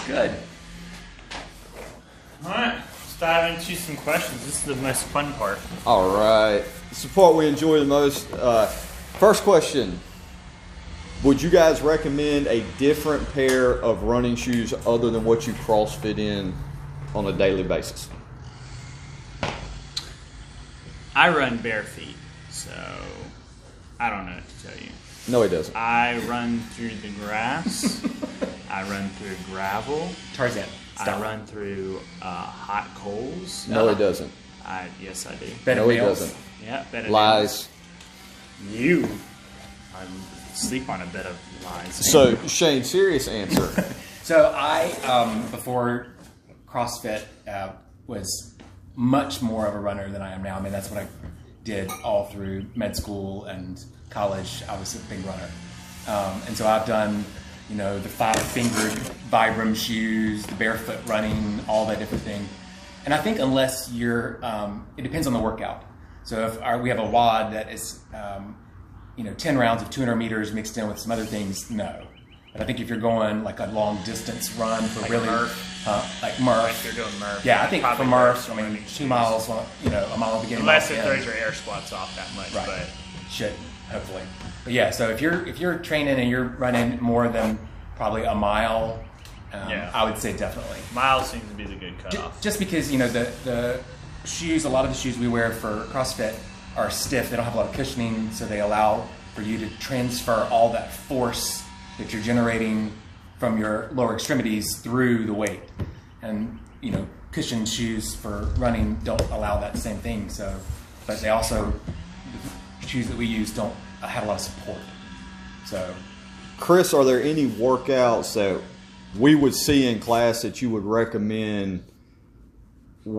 Good. All right, let's dive into some questions. This is the most fun part. All right. It's the part we enjoy the most. First question. Would you guys recommend a different pair of running shoes other than what you CrossFit in on a daily basis? I run bare feet, so I don't know what to tell you. No, he doesn't. I run through the grass. I run through gravel. Tarzan. Stop. I run through hot coals. No, he doesn't. Yes, I do. Bed of No, he nails. doesn't. Yeah, bed of Lies. nails. I sleep on a bed of lies. So, Shane, serious answer. So I, before CrossFit, was much more of a runner than I am now. I mean, that's what I did all through med school and college. I was a big runner. And so I've done, the 5-fingered Vibram shoes, the barefoot running, all that different thing. And I think unless you're, it depends on the workout. So if we have a WOD that is, 10 rounds of 200 meters mixed in with some other things, no. But I think if you're going like a long distance run for Like really, Murph. like Murph. Like you're doing Murph. Yeah, I think Probably for Murph, Murph's running 2 shoes. miles, a mile beginning. Unless mile it end. throws your air squats off that much, Right. but Should, hopefully. But yeah, so if you're training and you're running more than probably a mile, Yeah. I would say definitely. miles seems to be the good cutoff. Just because, the shoes, a lot of the shoes we wear for CrossFit are stiff. They don't have a lot of cushioning, so they allow for you to transfer all that force that you're generating from your lower extremities through the weight. And, cushioned shoes for running don't allow that same thing. So, but they also, the shoes that we use don't have a lot of support. So, Chris, are there any workouts that we would see in class that you would recommend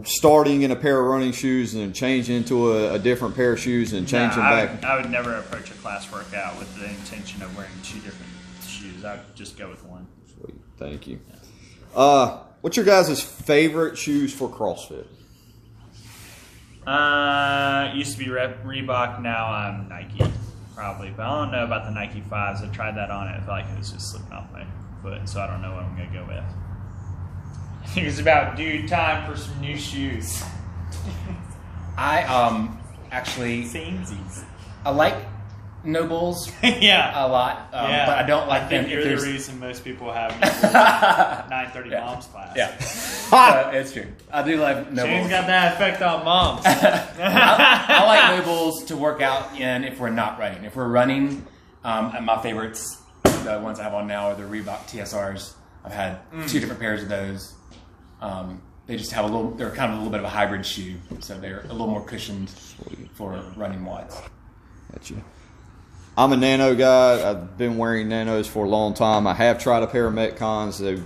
starting in a pair of running shoes and then changing into a different pair of shoes and changing back? I would never approach a class workout with the intention of wearing 2 different shoes. I would just go with one. Sweet. Thank you. What's your guys' favorite shoes for CrossFit? Used to be Reebok, now I'm Nike, probably. But I don't know about the Nike 5s. I tried that on it. I felt like it was just slipping off my foot, so I don't know what I'm going to go with. I think it's about due time for some new shoes. I actually, Samesies. I like Nobles Yeah. a lot, Yeah. but I don't like I think them you're if the there's... reason most people have 9:30 Yeah. moms class. Yeah, so, it's true. I do like Nobles. Shane's got that effect on moms. I like Nobles to work out in if we're not running. If we're running, and my favorites, the ones I have on now, are the Reebok TSRs. I've had 2 different pairs of those. They just have they're kind of a little bit of a hybrid shoe, so they're a little more cushioned for running WODs. Gotcha. I'm a Nano guy. I've been wearing Nanos for a long time. I have tried a pair of Metcons.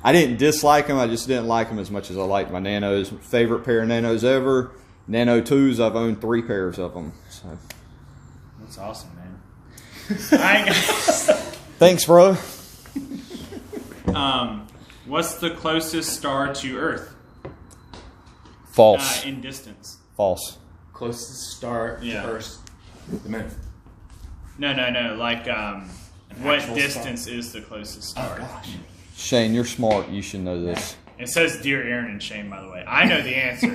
I didn't dislike them. I just didn't like them as much as I liked my Nanos. Favorite pair of Nanos ever. Nano 2s. I've owned 3 pairs of them. So. That's awesome, man. Alright, guys. Thanks, bro. What's the closest star to Earth False. in distance? False. Closest star Yeah. to Earth, the moon. No. Like, what actual distance is the closest star? Oh gosh. Shane, you're smart. You should know this. It says Dear Aaron and Shane, by the way. I know the answer.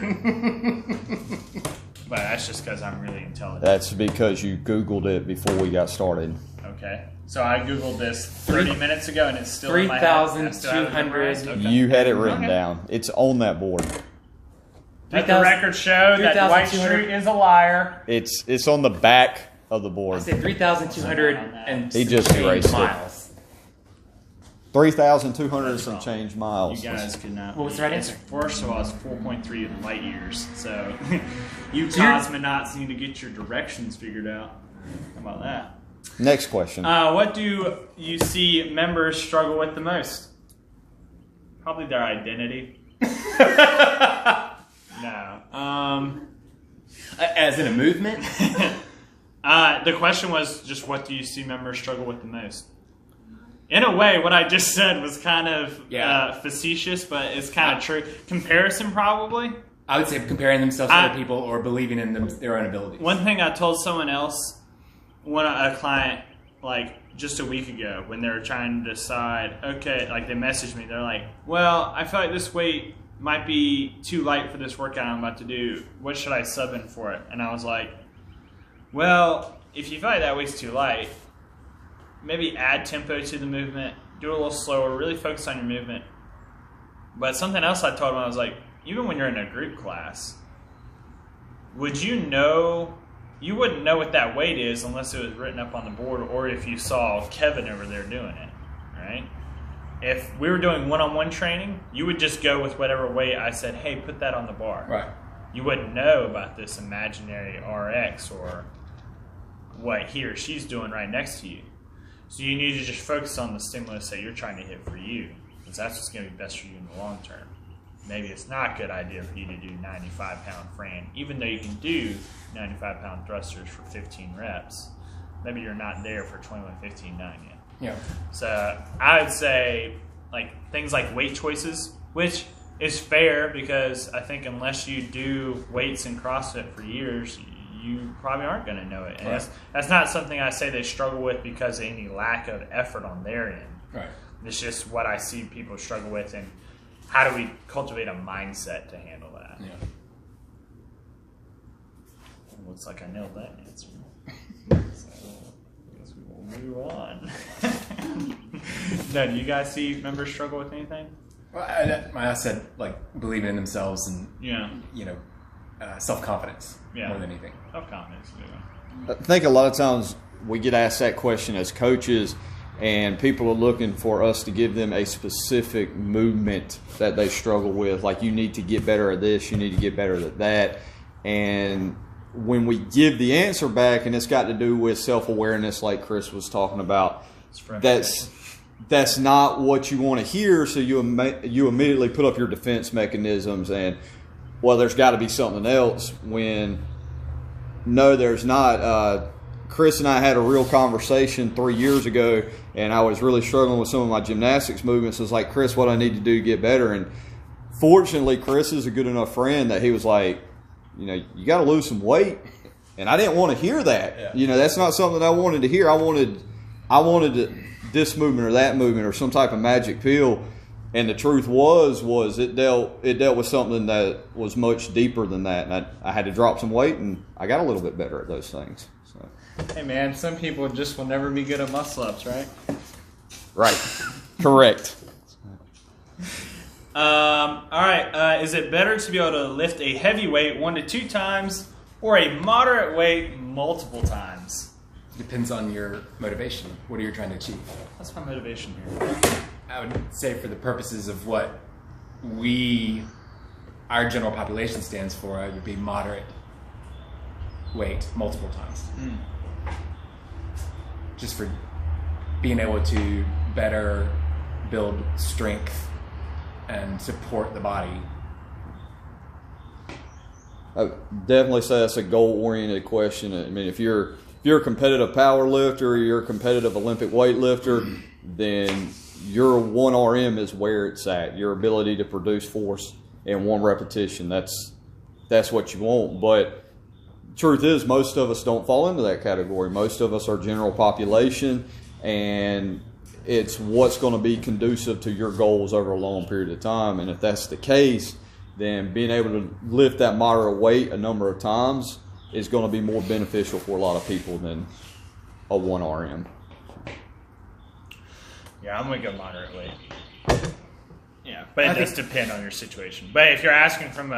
But that's just because I'm really intelligent. That's because you Googled it before we got started. Okay. So I Googled this 30 minutes ago and it's still in my head. I still have it 3,200. memorized? Okay. You had it written Okay. down. It's on that board. Let the record show that Dwight 3,200. Schrute is a liar. It's on the back of the I board. said 3,200 and He just some change erased it. miles. 3,200 and some change miles. You guys could not. What was the right answer? First of all, it's 4.3 light years. So you So you're- cosmonauts need to get your directions figured out. How about that? Next question. What do you see members struggle with the most? Probably their identity. No. As in a movement? The question was just what do you see members struggle with the most? In a way, what I just said was kind of facetious, but it's kind of true. Comparison, probably. I would say comparing themselves to other people or believing in their own abilities. One thing I told someone else, when a client, like, just a week ago when they were trying to decide, okay, like they messaged me, they're like, well, I feel like this weight might be too light for this workout I'm about to do. What should I sub in for it? And I was like, well, if you feel like that weight's too light, maybe add tempo to the movement, do it a little slower, really focus on your movement. But something else I told him, I was like, even when you're in a group class, would you know, you wouldn't know what that weight is unless it was written up on the board or if you saw Kevin over there doing it, right? If we were doing one-on-one training, you would just go with whatever weight I said, hey, put that on the bar. Right. You wouldn't know about this imaginary RX or what he or she's doing right next to you. So you need to just focus on the stimulus that you're trying to hit for you, because that's what's going to be best for you in the long term. Maybe it's not a good idea for you to do 95-pound Fran, even though you can do 95-pound thrusters for 15 reps. Maybe you're not there for 21-15-9 yet. Yeah. So I would say like things like weight choices, which is fair because I think unless you do weights in CrossFit for years, you probably aren't going to know it. And right. that's not something I say they struggle with because of any lack of effort on their end. Right. It's just what I see people struggle with, and how do we cultivate a mindset to handle that? Yeah. Looks like I nailed that answer. So I guess we will move on. No, do you guys see members struggle with anything? Well, I said like believing in themselves and self-confidence more than anything. Self-confidence. I think a lot of times we get asked that question as coaches, and people are looking for us to give them a specific movement that they struggle with. Like, you need to get better at this, you need to get better at that. And when we give the answer back, and it's got to do with self-awareness like Chris was talking about, that's not what you want to hear, so you immediately put up your defense mechanisms and, well, there's got to be something else, when no, there's not. Chris and I had a real conversation 3 years ago, and I was really struggling with some of my gymnastics movements. I was like, Chris, what do I need to do to get better? And fortunately, Chris is a good enough friend that he was like, you got to lose some weight. And I didn't want to hear that. Yeah. That's not something that I wanted to hear. I wanted this movement or that movement or some type of magic pill. And the truth was it dealt with something that was much deeper than that. And I had to drop some weight, and I got a little bit better at those things. So. Hey, man, some people just will never be good at muscle-ups, right? Right. Correct. All right. Is it better to be able to lift a heavy weight 1 to 2 times or a moderate weight multiple times? Depends on your motivation. What are you trying to achieve? That's my motivation here. I would say for the purposes of what our general population stands for, it would be moderate weight multiple times. Just for being able to better build strength and support the body. I would definitely say that's a goal-oriented question. I mean, if you're a competitive power lifter or you're a competitive Olympic weightlifter, then your 1RM is where it's at. Your ability to produce force in one repetition. That's what you want. But truth is, most of us don't fall into that category. Most of us are general population, and it's what's going to be conducive to your goals over a long period of time. And if that's the case, then being able to lift that moderate weight a number of times is going to be more beneficial for a lot of people than a 1RM. Yeah, I'm going to go moderate weight. Yeah, but it does depend on your situation. But if you're asking from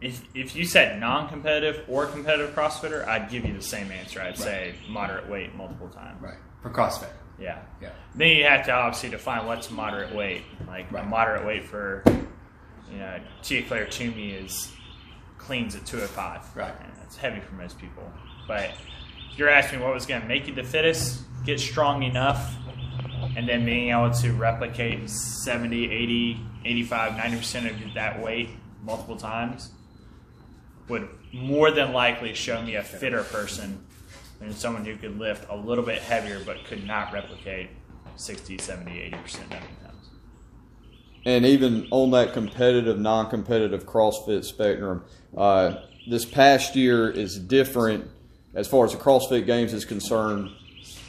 if you said non-competitive or competitive CrossFitter, I'd give you the same answer. I'd say moderate weight multiple times. Right. For CrossFit. Yeah. Yeah. Then you have to obviously define what's moderate weight. Like a moderate weight for, Tia Claire Toomey cleans at 205. Right. And that's heavy for most people. But if you're asking me what was going to make you the fittest, get strong enough, and then being able to replicate 70, 80, 85, 90% of that weight multiple times would more than likely show me a fitter person than someone who could lift a little bit heavier but could not replicate 60, 70, 80% many times. And even on that competitive, non-competitive CrossFit spectrum, this past year is different as far as the CrossFit Games is concerned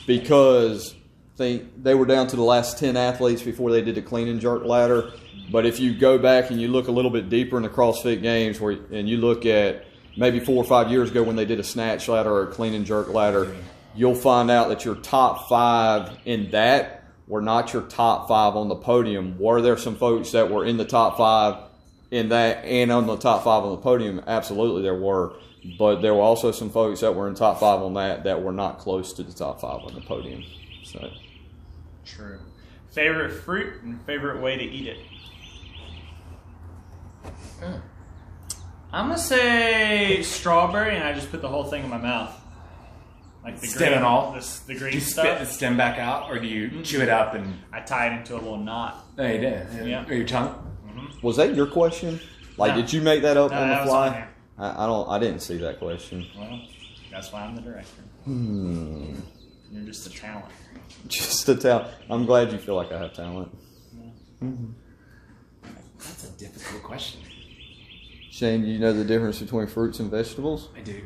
because they were down to the last 10 athletes before they did the clean and jerk ladder. But if you go back and you look a little bit deeper in the CrossFit Games, and you look at maybe 4 or 5 years ago when they did a snatch ladder or a clean and jerk ladder, you'll find out that your top 5 in that were not your top 5 on the podium. Were there some folks that were in the top 5 in that and on the top 5 on the podium? Absolutely there were. But there were also some folks that were in top 5 on that were not close to the top 5 on the podium. So True. Favorite fruit and favorite way to eat it? I'm going to say strawberry, and I just put the whole thing in my mouth. Like the Stem green, and all? the Do green you stuff. spit the stem back out, or do you chew it up and? I tie it into a little knot. No, you did. Yeah. Or your tongue. was that your question? Like, No. did you make that up No, on that the was fly? on here. I didn't see that question. Well, that's why I'm the director. You're just a talent. Just to tell, I'm glad you feel like I have talent. That's a difficult question. Shane, do you know the difference between fruits and vegetables? I do.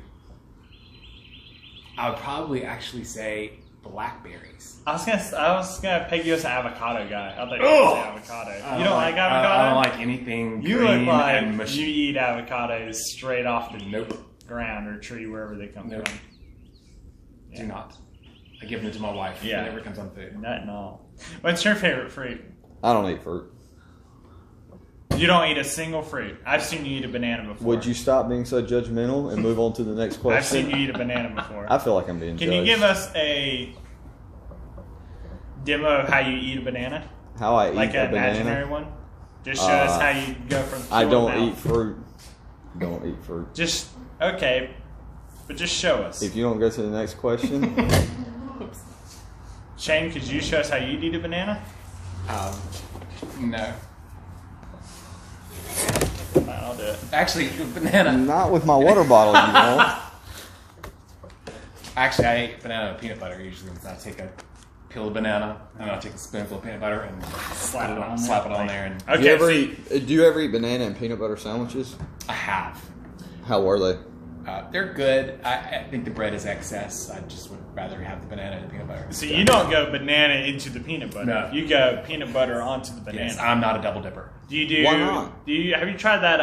I would probably actually say blackberries. I was gonna peg you as an avocado guy. I thought you were Ugh! gonna say avocado. You don't like avocado? I don't like anything You green look like and mushy. you eat avocados straight off the Nope. ground or tree, wherever they come Nope. from. Do not. I give them to my wife. Yeah. It never comes on food. Nut and all. What's your favorite fruit? I don't eat fruit. You don't eat a single fruit. I've seen you eat a banana before. Would you stop being so judgmental and move on to the next question? I've seen you eat a banana before. I feel like I'm being Can judged. you give us a demo of how you eat a banana? How I eat Like a an imaginary banana? one? Just show us how you go from I peel don't to mouth. eat fruit. Don't eat fruit. Just, okay, but just show us. If you don't go to the next question, Shane, could you show us how you eat a banana? No. Fine, I'll do it. Actually, banana. not with my water bottle, you won't. Actually, I eat banana with peanut butter usually. I take a peel of banana, and I'll take a spoonful of peanut butter and Slap it on slap there. it on there. And Okay, Do you ever eat banana and peanut butter sandwiches? I have. How were they? They're good. I think the bread is excess. I just would rather have the banana and the peanut butter. so you don't go banana into the peanut butter. No. You go peanut butter onto the banana. Yes, I'm not a double dipper. Do you do? Why not? Have you tried that?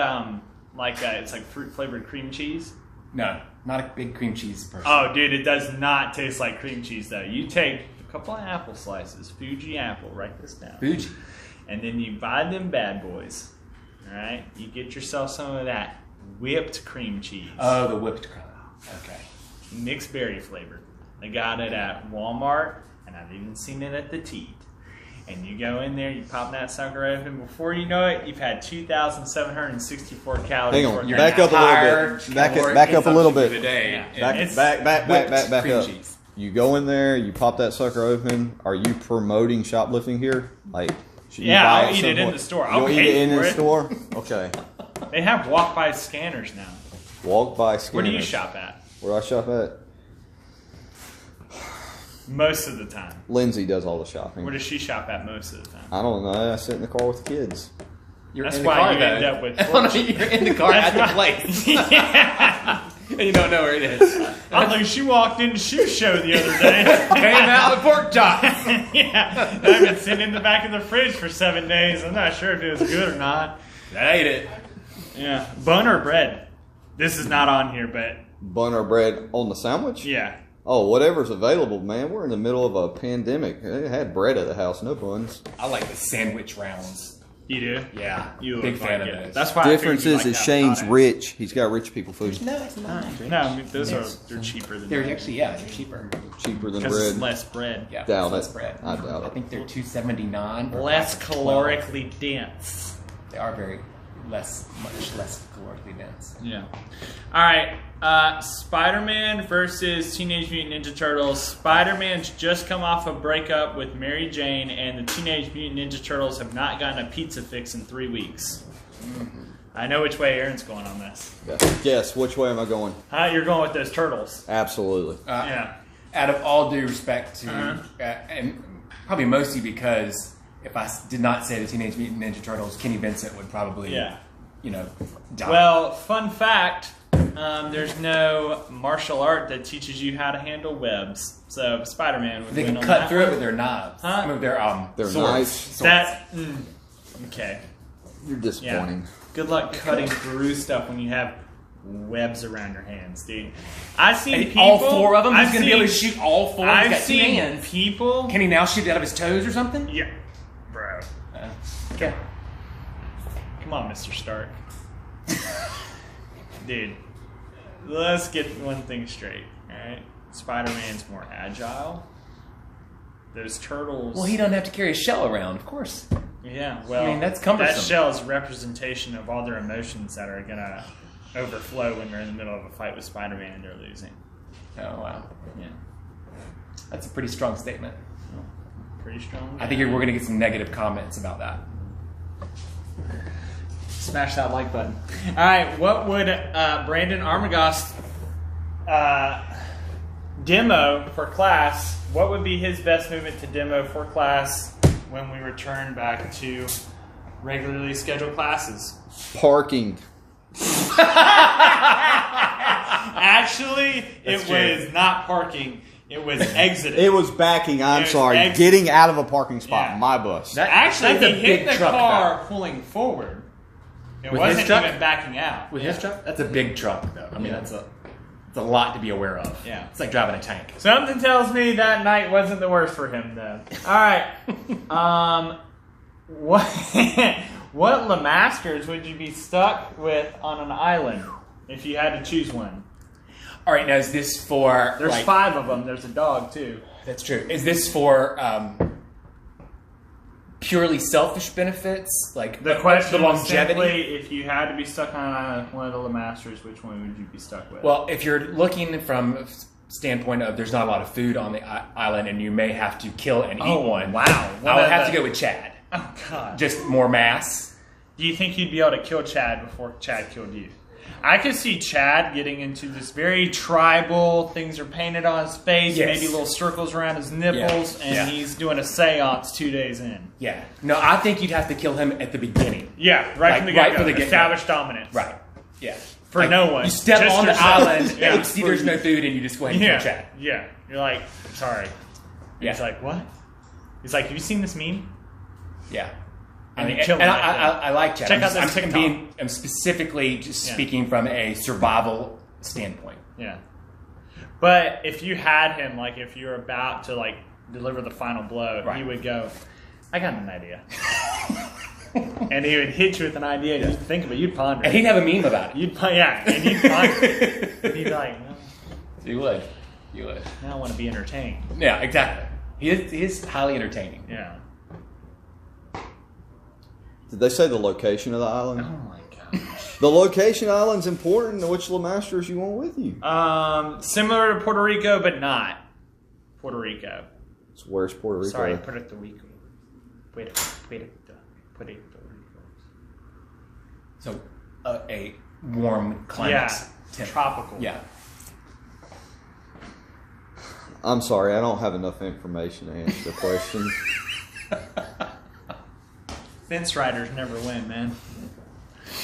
It's like fruit flavored cream cheese. No, not a big cream cheese person. Oh, dude, it does not taste like cream cheese though. You take a couple of apple slices, Fuji apple. Write this down. Fuji. And then you buy them bad boys. All right, you get yourself some of that whipped cream cheese, Oh, the whipped cream. Okay. mixed berry flavored. I got it at Walmart, and I've even seen it at the Teat. And you go in there, you pop that sucker open. Before you know it, you've had 2,764 calories. Hang on, worth of back up a little bit. Back up a little bit. Today. Yeah. Back, It's back cream up. cheese. You go in there, you pop that sucker open. Are you promoting shoplifting here? Like, should you Yeah, buy I'll eat it in somewhere? the store. You'll I'll eat pay it in for the it. store? Okay. They have walk-by scanners now. Walk by scanners. Where do you shop at? Where do I shop at? Most of the time. Lindsay does all the shopping. Where does she shop at most of the time? I don't know. I sit in the car with the kids. You're That's in the why car, you though. end up with Oh, no, you're in the car at That's the why- place. Yeah. And you don't know where it is. I think she walked in the shoe show the other day. Came out with pork chops. Yeah, I've been sitting in the back of the fridge for 7 days. I'm not sure if it was good or not. I ate it. Yeah, bun or bread? This is not on here, but Bun or bread on the sandwich? yeah. Oh, whatever's available, man. We're in the middle of a pandemic. They had bread at the house, no buns. I like the sandwich rounds. You do? Yeah. You Big look fan like of it. those. That's why. I Difference figured you is liked Shane's avocado. rich. He's got rich people food. No, it's not. No, I mean, they're cheaper than They're that. actually, yeah, they're cheaper. Cheaper than Because it's bread. less bread. Yeah, Doubt less it. bread. I doubt I it. think they're $2.79. for a Less pack of 12. calorically dense. They are much less calorically dense. Yeah. All right. Spider-Man versus Teenage Mutant Ninja Turtles. Spider-Man's just come off a breakup with Mary Jane, and the Teenage Mutant Ninja Turtles have not gotten a pizza fix in 3 weeks. I know which way Aaron's going on this. Yes, which way am I going? You're going with those turtles. Absolutely. Yeah. Out of all due respect to, Uh-huh. and probably mostly because if I did not say the Teenage Mutant Ninja Turtles, Kenny Vincent would probably, Yeah. die. Well, fun fact, There's no martial art that teaches you how to handle webs. So Spider-Man would They win can on cut that through it one. with their knives. Huh? I mean, their They're swords. knives. Swords. That okay. You're Yeah. disappointing. Good luck cutting through stuff when you have webs around your hands, dude. I've seen And people. all four of them. He's I've going to be able to seen- shoot all four. He's I've got two seen hands. people. Can he now shoot out of his toes or something? Yeah, bro. Okay. Come on, Mr. Stark. Dude, let's get one thing straight. All right, Spider-Man's more agile. Those turtles. Well, he doesn't have to carry a shell around, of course. Yeah, well, I mean, that's cumbersome. That shell is a representation of all their emotions that are gonna overflow when they're in the middle of a fight with Spider-Man and they're losing. Oh, wow. Yeah, That's a pretty strong statement. pretty strong. I think we're going to get some negative comments about that. Smash that like button. All right, what would Brandon Armagost demo for class? What would be his best movement to demo for class when we return back to regularly scheduled classes? Parking. Actually, That's it true. was not parking. It was exiting. It was backing. I'm It was sorry. Getting out of a parking spot. Yeah. My bus. Actually, That's a he hit big the truck, car pulling forward. It With wasn't his truck? even backing out. With his truck? That's a big truck, though. I mean, that's a lot to be aware of. Yeah. It's like driving a tank. Something tells me that night wasn't the worst for him, though. All right. What what Lamasters would you be stuck with on an island if you had to choose one? All right, now is this for... There's like, 5 of them. There's a dog, too. That's true. Is this for purely selfish benefits? Like The question the was longevity? simply, if you had to be stuck on an island with one of the Lamasters, which one would you be stuck with? Well, if you're looking from a standpoint of there's not a lot of food on the island and you may have to kill and eat one, wow. I would have to go with Chad. Oh, God. Just more mass. Do you think you'd be able to kill Chad before Chad killed you? I could see Chad getting into this very tribal, things are painted on his face, Yes. maybe little circles around his nipples, Yeah. and Yeah. he's doing a seance 2 days in. Yeah. No, I think you'd have to kill him at the beginning. Yeah, Like, from the right get-go. from the get-go. Establish dominance. Right. Yeah. For no one. You step Just on the yourself. island, Yeah. you see there's no food, and you just go ahead and Yeah, kill Chad. yeah. You're like, sorry. Yeah. He's like, what? He's like, have you seen this meme? Yeah. And I mean, you kill and him right I like Chad. Check out I'm this TikTok. I'm specifically just Yeah. speaking from a survival standpoint. Yeah. But if you had him, like if you're about to like deliver the final blow, Right. he would go, I got an idea. And he would hit you with an idea, and you'd think of it, you'd ponder And it. he'd have a meme about it. You'd and you'd ponder it. And he'd be like, well, You would. You would. now I want to be entertained. Yeah, exactly. He is highly entertaining. Yeah. Did they say the location of the island? Oh my gosh. The location of the island's important. Which Lamasters you want with you? Similar to Puerto Rico, but not Puerto Rico. So where's Puerto Rico? Sorry, Puerto Rico. Puerto Rico. So, a warm climate. Yeah. temp- Tropical. Yeah. I'm sorry, I don't have enough information to answer the question. Fence riders never win, man.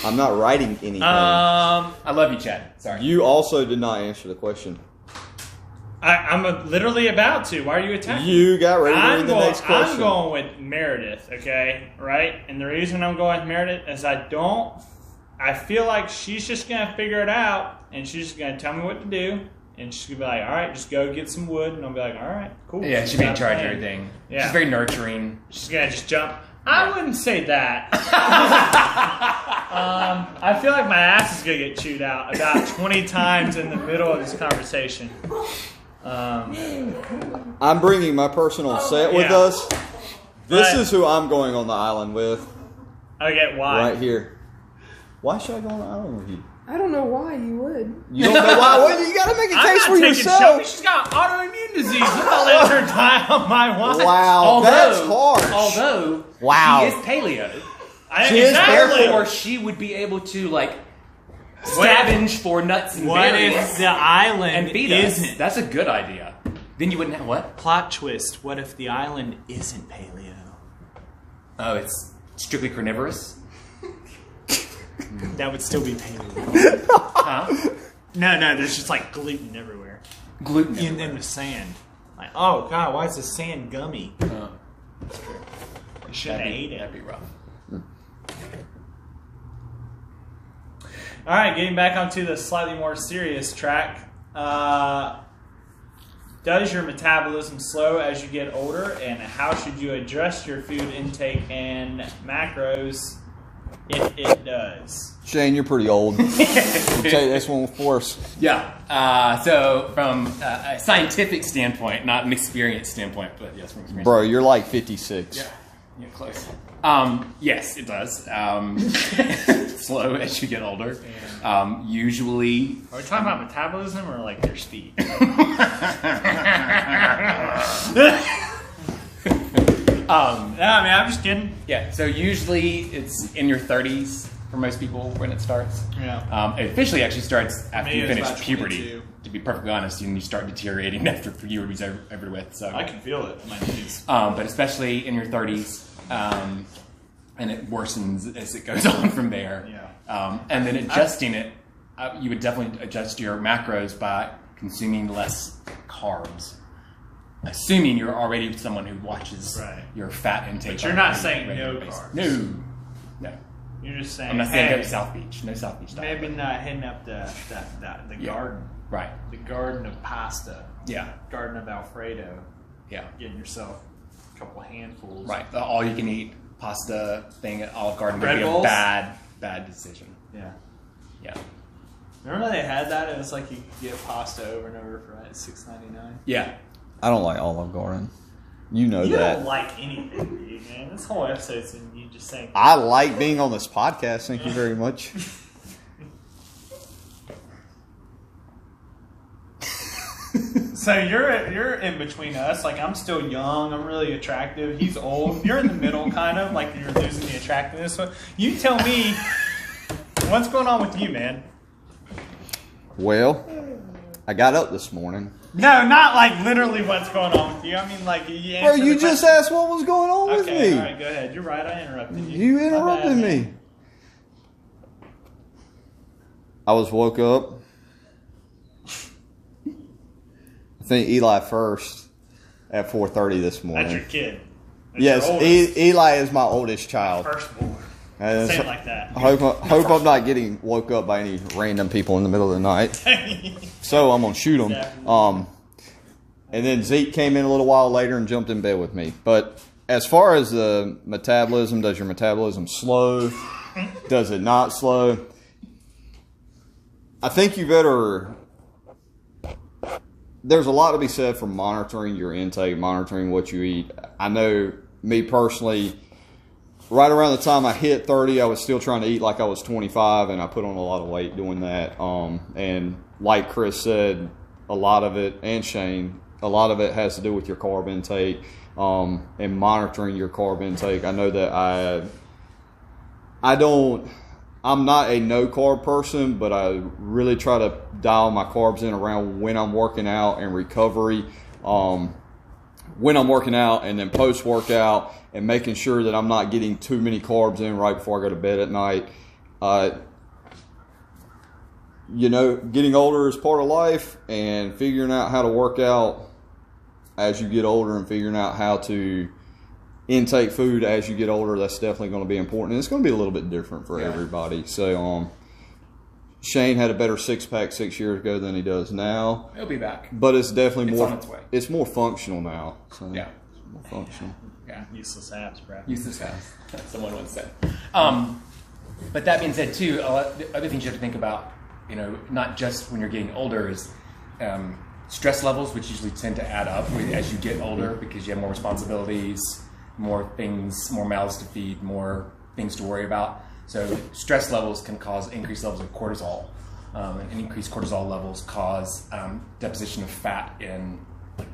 I'm not writing anything. I love you, Chad. Sorry. You also did not answer the question. I'm literally about to. Why are you attacking? You got ready to read the next question. I'm going with Meredith, okay? Right? And the reason I'm going with Meredith is I feel like she's just going to figure it out, and she's just going to tell me what to do, and she's going to be like, all right, just go get some wood, and I'll be like, all right, cool. Yeah, she'd be in Got a charge of plan. everything. Yeah. She's very nurturing. She's going to just jump. I wouldn't say that. I feel like my ass is going to get chewed out about 20 times in the middle of this conversation. I'm bringing my personal set with Yeah. us. This But- is who I'm going on the island with, Okay, why? right here. Why should I go on the island with you? I don't know why you would. You don't know why? Well, you got to make a I'm case not for taking yourself. Shelby. She's got autoimmune disease. I'm not letting her die on my watch. Wow, that's harsh. Although Wow. she is paleo. She is Therefore, she would be able to like scavenge for nuts and What berries if the island and feed us. isn't? That's a good idea. Then you wouldn't have what? Plot twist. What if the island isn't paleo? Oh, it's strictly carnivorous. That would still be paleo. Huh? No, there's just like gluten everywhere. Gluten In the sand. Like, oh god, why is the sand gummy? That's true. You shouldn't have ate it. That'd be rough. All right, getting back onto the slightly more serious track. Does your metabolism slow as you get older, and how should you adjust your food intake and macros if it does? Shane, you're pretty old. We'll take this one for us. Yeah. So from a scientific standpoint, not an experience standpoint, but yes, from experience. Bro, you're like 56. Yeah, close. Yes, it does. Slow as you get older. Usually. Are we talking about metabolism or like your speed? No, I mean, I'm just kidding. Yeah, so usually it's in your 30s for most people when it starts. Yeah. It officially actually starts after Maybe you it's finish about puberty. 22. To be perfectly honest, and you start deteriorating after puberty's over with. So I can feel it in my knees. but especially in your 30s, and it worsens as it goes on from there. Yeah. And then adjusting it, you would definitely adjust your macros by consuming less carbs. Assuming you're already someone who watches Right. your fat intake. But you're on not a saying regular no basis. carbs. No. You're just saying, I'm not saying hey, go to South Beach. No South Beach diet. maybe not hitting up the Yeah. garden. Right. The garden of pasta. Yeah. Garden of Alfredo. Yeah. Getting yourself a couple handfuls. Right. The all you can eat pasta thing at Olive Garden would Bread be bowls? a bad decision. Yeah. Yeah. Remember they had that? It was like you could get pasta over and over for like $6.99. Yeah. I don't like Olive Garden. You know You that. don't like anything, do you, man? This whole episode's in you just saying. I like being on this podcast. Thank you very much. So you're in between us. Like, I'm still young. I'm really attractive. He's old. You're in the middle, kind of. Like, you're losing the attractiveness. So you tell me, what's going on with you, man? Well, I got up this morning. No, not like literally what's going on with you. I mean, like, you Bro, answered you the just question. asked what was going on with Okay, me. all right, go ahead. You're right. I interrupted you. You My interrupted bad, me. man. I was woke up. I think Eli first at 4:30 this morning. That's your kid. That's Yes, your oldest. Eli is my oldest child. Firstborn. And Say so- it like that. I hope I'm not getting woke up by any random people in the middle of the night. So I'm gonna shoot them. Exactly. And then Zeke came in a little while later and jumped in bed with me. But as far as the metabolism, does your metabolism slow? Does it not slow? I think you better. There's a lot to be said for monitoring your intake, monitoring what you eat. I know me personally, right around the time I hit 30, I was still trying to eat like I was 25, and I put on a lot of weight doing that. And like Chris said, a lot of it, and Shane, a lot of it has to do with your carb intake and monitoring your carb intake. I know that I'm not a no carb person, but I really try to dial my carbs in around when I'm working out and recovery. When I'm working out and then post workout, and making sure that I'm not getting too many carbs in right before I go to bed at night. Getting older is part of life, and figuring out how to work out as you get older and figuring out how to intake food as you get older, that's definitely going to be important. And it's going to be a little bit different for everybody. So Shane had a better six-pack 6 years ago than he does now. He'll be back. But it's definitely It's more on its way. It's more functional now. So Yeah. it's more functional. Yeah. Useless abs, bro. Useless house. Someone once said. But that being said, too, the other things you have to think about, not just when you're getting older, is stress levels, which usually tend to add up as you get older because you have more responsibilities, more things, more mouths to feed, more things to worry about. So stress levels can cause increased levels of cortisol, and increased cortisol levels cause deposition of fat in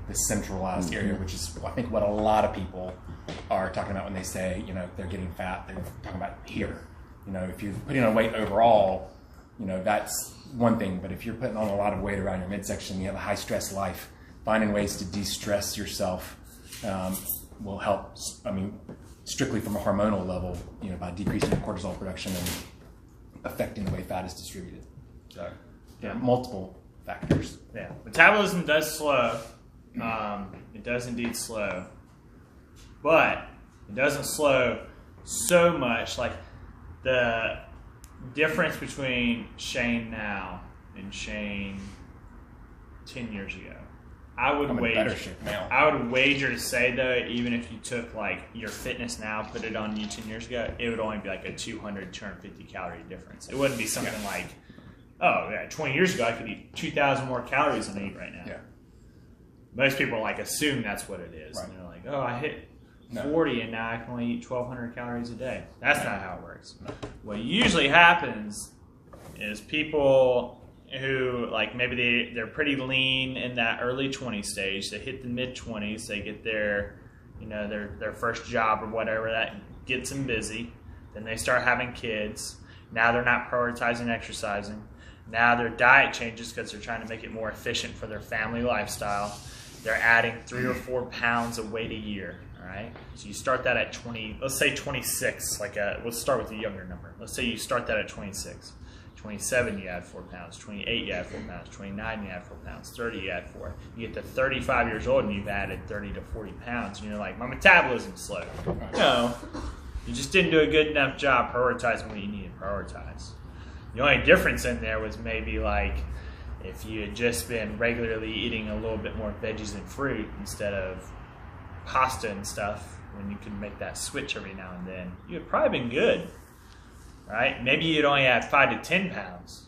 the centralized area, which is I think what a lot of people are talking about when they say they're getting fat. They're talking about here. If you're putting on weight overall, that's one thing. But if you're putting on a lot of weight around your midsection, you have a high stress life. Finding ways to de-stress yourself will help. I mean, strictly from a hormonal level, by decreasing your cortisol production and affecting the way fat is distributed. So there are multiple factors. Yeah, metabolism does slow. It does indeed slow, but it doesn't slow so much. Like the difference between Shane now and Shane 10 years ago, I would I'm in better shape now. I would wager to say though, even if you took like your fitness now, put it on you 10 years ago, it would only be like a 200, 250 calorie difference. It wouldn't be something like, oh yeah, 20 years ago I could eat 2,000 more calories than I eat right now. Yeah. Most people like assume that's what it is. Right. And they're like, oh, I hit 40 and now I can only eat 1,200 calories a day. That's not how it works. No. What usually happens is people who like maybe they're pretty lean in that early 20 stage. They hit the mid 20s. They get their their first job or whatever that gets them busy. Then they start having kids. Now they're not prioritizing exercising. Now their diet changes because they're trying to make it more efficient for their family lifestyle. They're adding 3 or 4 pounds of weight a year. All right. So you start that at 20. Let's say 26. Let's start with a younger number. Let's say you start that at 26. 27, you add 4 pounds. 28, you add 4 pounds. 29, you add 4 pounds. 30, you add 4. You get to 35 years old and you've added 30 to 40 pounds. And you're like, my metabolism's slow. No, you just didn't do a good enough job prioritizing what you needed to prioritize. The only difference in there was maybe like if you had just been regularly eating a little bit more veggies and fruit instead of pasta and stuff, when you can make that switch every now and then, you had probably been good. Right? Maybe you'd only add 5 to 10 pounds.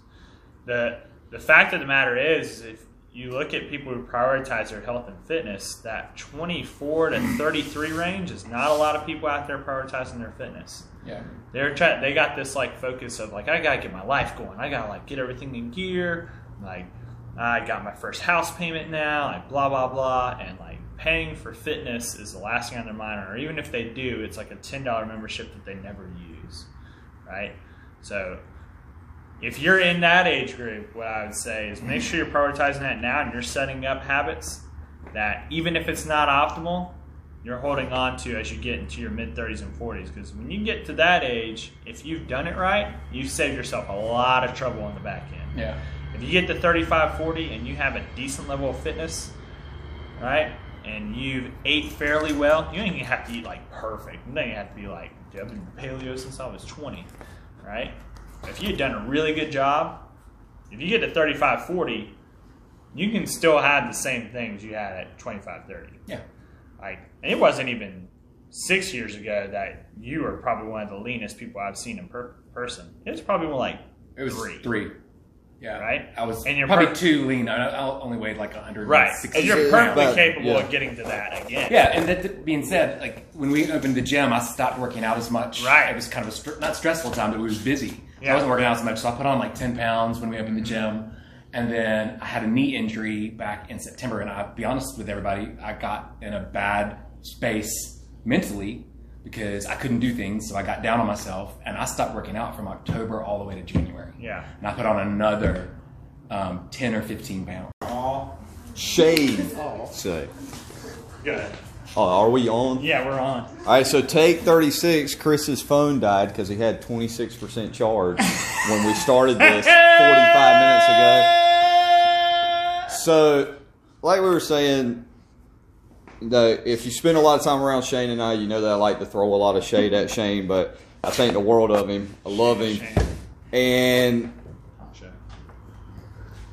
The fact of the matter is, if you look at people who prioritize their health and fitness, that 24 to 33 range is not a lot of people out there prioritizing their fitness. Yeah. They got this like focus of like, I gotta get my life going. I gotta like get everything in gear. Like I got my first house payment now. Like blah blah blah, and like paying for fitness is the last thing on their mind. Or even if they do, it's like a $10 membership that they never use. Right? So if you're in that age group, what I would say is make sure you're prioritizing that now and you're setting up habits that even if it's not optimal, you're holding on to as you get into your mid-30s and 40s. Because when you get to that age, if you've done it right, you've saved yourself a lot of trouble on the back end. Yeah. If you get to 35, 40 and you have a decent level of fitness, right, and you've ate fairly well, you don't even have to eat like perfect. You don't even have to be like, dude, I've been paleo since I was 20, right? If you've done a really good job, if you get to 35, 40, you can still have the same things you had at 25, 30. Yeah. Like, and it wasn't even 6 years ago that you were probably one of the leanest people I've seen in person. It was probably more like It was three. Yeah. Right? I was And you're probably too lean. I only weighed like 160 right. And you're perfectly But, capable yeah. of getting to that again. Yeah, and that being said, like when we opened the gym, I stopped working out as much. Right. It was kind of a not stressful time, but it was busy. So Yeah. I wasn't working out as much, so I put on like 10 pounds when we opened the gym. And then I had a knee injury back in September, and I'll be honest with everybody, I got in a bad space mentally because I couldn't do things, so I got down on myself, and I stopped working out from October all the way to January. Yeah. And I put on another 10 or 15 pounds. Shade. Say. Good. Oh, are we on? Yeah, we're on. All right, so take 36. Chris's phone died because he had 26% charge when we started this 45 minutes ago. So, like we were saying, if you spend a lot of time around Shane and I, you know that I like to throw a lot of shade at Shane, but I think the world of him. I love him. And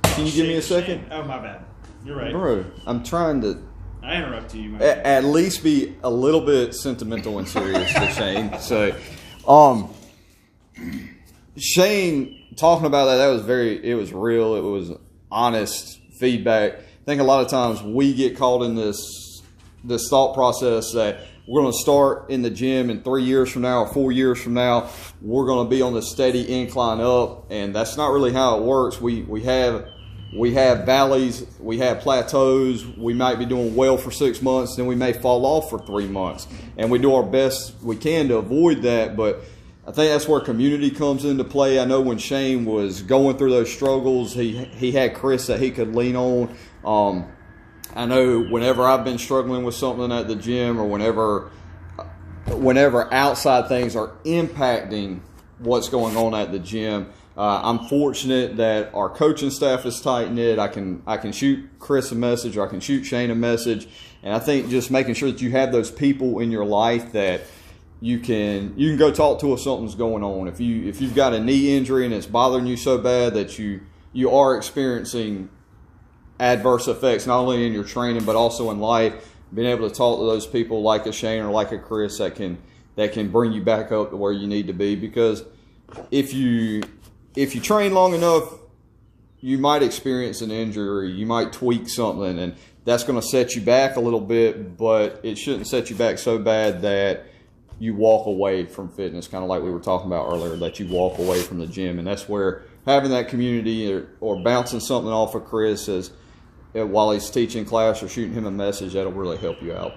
can you give me a second? Oh, my bad. You're right. Bro, I'm trying to I interrupted you. My bad. at least be a little bit sentimental and serious to Shane. So, Shane talking about that was it was real. It was honest feedback. I think a lot of times we get caught in this thought process that we're going to start in the gym and 3 years from now or 4 years from now, we're going to be on the steady incline up. And that's not really how it works. We have valleys, we have plateaus. We might be doing well for 6 months, then we may fall off for 3 months. And we do our best we can to avoid that. But I think that's where community comes into play. I know when Shane was going through those struggles, he had Chris that he could lean on. I know whenever I've been struggling with something at the gym or whenever outside things are impacting what's going on at the gym, I'm fortunate that our coaching staff is tight knit. I can shoot Chris a message, or I can shoot Shane a message, and I think just making sure that you have those people in your life that you can go talk to if something's going on. If you've got a knee injury and it's bothering you so bad that you are experiencing adverse effects not only in your training but also in life, being able to talk to those people like a Shane or like a Chris that can bring you back up to where you need to be. Because if you train long enough, you might experience an injury, you might tweak something, and that's going to set you back a little bit, but it shouldn't set you back so bad that you walk away from fitness, kind of like we were talking about earlier, that you walk away from the gym. And that's where having that community or bouncing something off of Chris while he's teaching class or shooting him a message, that'll really help you out.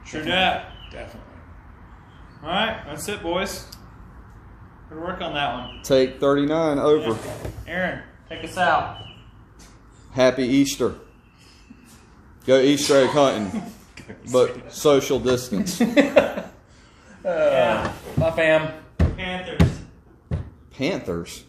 True that. Definitely. All right, that's it, boys. Good work on that one. Take 39 over. Aaron, take us out. Happy Easter. Go Easter egg hunting, but social distance. Yeah. Bye, fam. Panthers. Panthers.